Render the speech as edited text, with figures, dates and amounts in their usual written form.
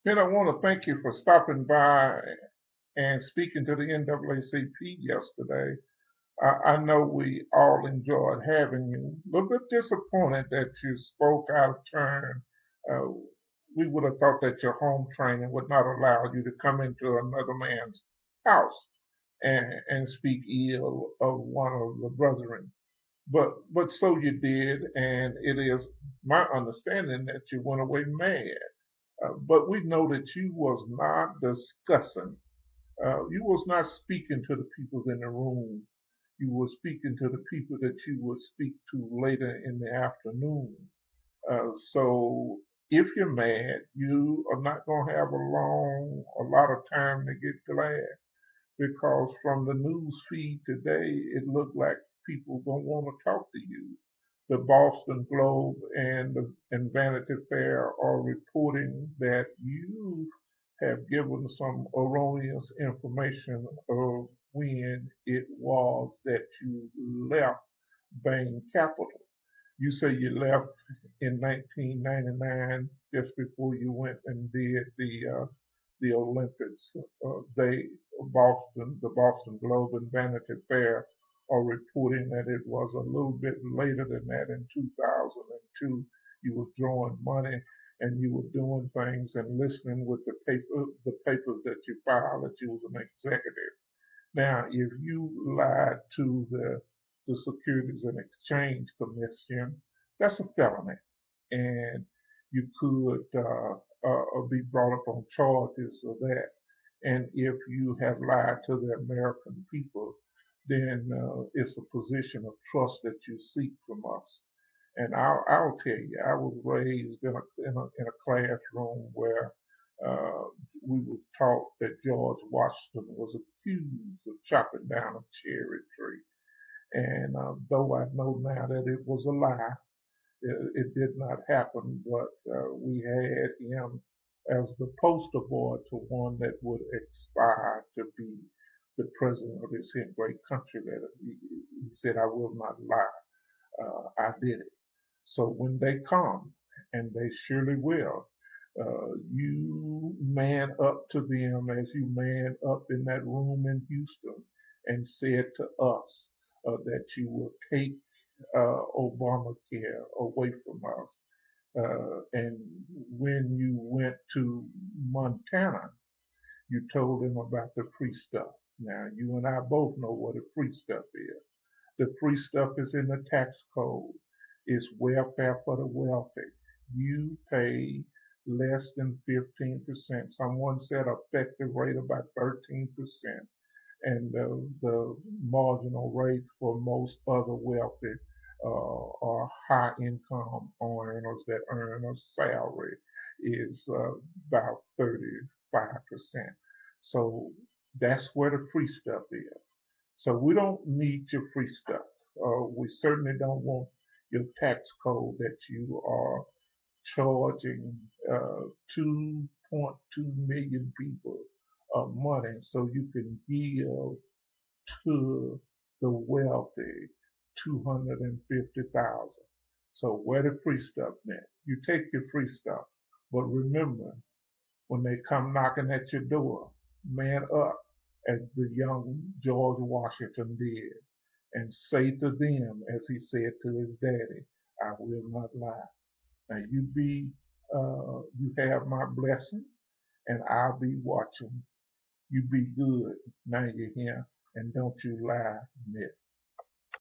Ben, I want to thank you for stopping by and speaking to the NAACP yesterday. I know we all enjoyed having you. A little bit disappointed that you spoke out of turn. Uh, we would have thought that your home training would not allow you to come into another man's house and speak ill of one of the brethren. But so you did, and it is my understanding that you went away mad. But we know that you was not discussing. You was not speaking to the people in the room. You were speaking to the people that you would speak to later in the afternoon. So if you're mad, you are not going to have a lot of time to get glad because from the news feed today, it looked like people don't want to talk to you. The Boston Globe and Vanity Fair are reporting that you have given some erroneous information of when it was that you left Bain Capital. You say you left in 1999, just before you went and did the Olympics. The Boston Globe and Vanity Fair are reporting that it was a little bit later than that in 2002. You were drawing money and you were doing things and listening with the papers that you filed that you was an executive. Now, if you lied to the Securities and Exchange Commission, that's a felony, and you could be brought up on charges of that. And if you have lied to the American people, then it's a position of trust that you seek from us. And I'll tell you, I was raised in a classroom where uh, we were taught that George Washington was accused of chopping down a cherry tree. And though I know now that it was a lie, it did not happen, but we had him as the poster boy to one that would aspire to be the president of this great country. That he said, "I will not lie. I did it." So when they come, and they surely will, you man up to them as you man up in that room in Houston and said to us that you will take Obamacare away from us. And when you went to Montana, you told them about the free stuff. Now, you and I both know what the free stuff is. The free stuff is in the tax code. It's welfare for the wealthy. You pay less than 15%. Someone said effective rate about 13%. And the marginal rate for most other wealthy or high income earners that earn a salary is about 35%. So that's where the free stuff is. So we don't need your free stuff. We certainly don't want your tax code that you are charging 2.2 million people money so you can give to the wealthy 250,000. So where the free stuff at? You take your free stuff, but remember when they come knocking at your door, man up as the young George Washington did, and say to them as he said to his daddy, "I will not lie." Now you have my blessing, and I'll be watching. You be good. Now you're here, and don't you lie, Nick.